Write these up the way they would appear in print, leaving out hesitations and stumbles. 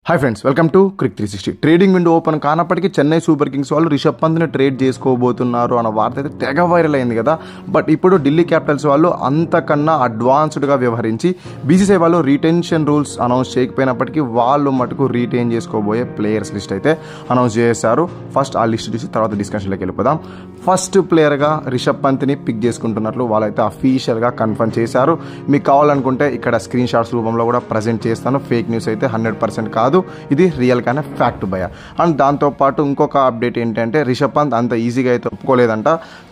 Hi friends, welcome to Crick 360. Trading window open కానప్పటికీ Chennai super Kings వాళ్ళు Rishabh పంత్ని trade చేసుకోబోతున్నారు అన్న వార్త అయితే తెగ వైరల్ అయింది కదా. బట్ ఇప్పుడు ఢిల్లీ క్యాపిటల్స్ వాళ్ళు అంతకన్నా అడ్వాన్స్డ్గా వ్యవహరించి బీసీసీఐ వాళ్ళు రీటెన్షన్ రూల్స్ అనౌన్స్ చేయకపోయినప్పటికీ వాళ్ళు మటుకు రీటైన్ చేసుకోబోయే ప్లేయర్స్ లిస్ట్ అయితే అనౌన్స్ చేశారు. ఫస్ట్ ఆ లిస్ట్ చూసి తర్వాత డిస్కషన్లోకి వెళ్ళిపోదాం. ఫస్ట్ ప్లేయర్గా రిషబ్ పంత్ని పిక్ చేసుకుంటున్నట్లు వాళ్ళైతే అఫీషియల్గా కన్ఫర్మ్ చేశారు. మీకు కావాలనుకుంటే ఇక్కడ స్క్రీన్ షాట్స్ రూపంలో కూడా ప్రజెంట్ చేస్తాను. ఫేక్ న్యూస్ అయితే 100% కాదు, ఇది రియల్గానే ఫ్యాక్ట్ భయ. అండ్ దాంతోపాటు ఇంకొక అప్డేట్ ఏంటంటే రిషబ్ పంత్ అంత ఈజీగా అయితే ఒప్పుకోలేదంట.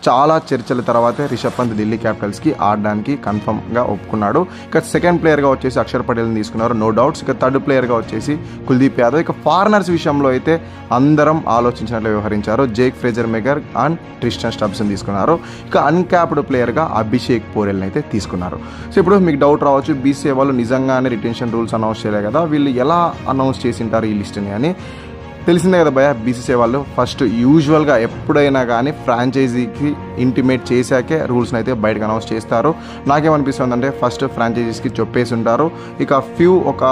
చాలా చర్చల తర్వాతే రిషబ్ పంత్ ఢిల్లీ క్యాపిటల్స్కి ఆడడానికి కన్ఫర్మ్గా ఒప్పుకున్నాడు. ఇక సెకండ్ ప్లేయర్గా వచ్చేసి అక్షర్ పటేల్ని తీసుకున్నారు, నో డౌట్స్. ఇక థర్డ్ ప్లేయర్గా వచ్చేసి కుల్దీప్ యాదవ్. ఇక ఫారినర్స్ విషయంలో అయితే అందరం ఆలోచించినట్లు వ్యవహరించారు. Jake Fraser McGurk and Tristan స్టబ్స్ని తీసుకున్నారు. ఇక అన్క్యాప్డ్ ప్లేయర్గా అభిషేక్ పోరెల్ని అయితే తీసుకున్నారు. సో ఇప్పుడు మీకు డౌట్ రావచ్చు, బీసీసీఐ వాళ్ళు నిజంగానే రిటెన్షన్ రూల్స్ అనౌన్స్ చేయలేదు కదా, వీళ్ళు ఎలా అనౌన్స్ చేసింటారు ఈ లిస్ట్ని అని. తెలిసిందే కదా భయ, బీసీసీఐ వాళ్ళు ఫస్ట్ యూజువల్గా ఎప్పుడైనా కానీ ఫ్రాంచైజీకి ఇంటిమేట్ చేశాకే రూల్స్ని అయితే బయటకు అనౌన్స్ చేస్తారు. నాకేమనిపిస్తుంది అంటే ఫస్ట్ ఫ్రాంచైజీస్కి చెప్పేసి ఉంటారు. ఇక ఒక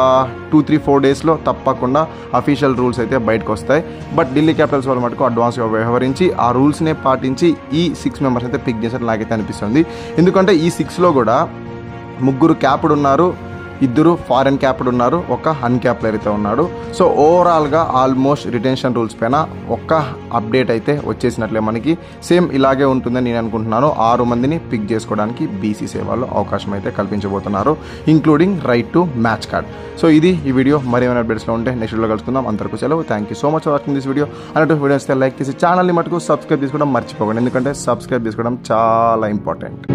2-3-4 డేస్లో తప్పకుండా అఫీషియల్ రూల్స్ అయితే బయటకు వస్తాయి. బట్ ఢిల్లీ క్యాపిటల్స్ వాళ్ళు మటుకు అడ్వాన్స్గా వ్యవహరించి ఆ రూల్స్నే పాటించి ఈ 6 మెంబర్స్ అయితే పిక్ చేసినట్టు నాకైతే అనిపిస్తుంది. ఎందుకంటే ఈ 6లో కూడా 3 క్యాప్డ్ ఉన్నారు, 2 ఫారెన్ క్యాప్డ్ ఉన్నారు, ఒక అన్క్యాప్ ప్లేయర్ అయితే ఉన్నాడు. సో ఓవరాల్గా ఆల్మోస్ట్ రిటెన్షన్ రూల్స్ పైన ఒక్క అప్డేట్ అయితే వచ్చేసినట్లే మనకి. సేమ్ ఇలాగే ఉంటుందని నేను అనుకుంటున్నాను. 6 మందిని పిక్ చేసుకోవడానికి బీసీసీఐ వాళ్ళు అవకాశం అయితే కల్పించబోతున్నారు, including right to match card. So ఇది ఈ వీడియో. మరి ఏమైనా అప్డేట్స్లో ఉంటే నెక్స్ట్ వీడియోలో కలుసుకుందాం. అంతవరకు సెలవు. Thank you so much for watching this video. అన్నట్టు వీడియోస్ లైక్ చేసి ఛానల్ని మటుకు సబ్స్క్రైబ్ చేసుకోవడం మర్చిపోకండి, ఎందుకంటే సబ్స్క్రైబ్ చేసుకోవడం చాలా ఇంపార్టెంట్.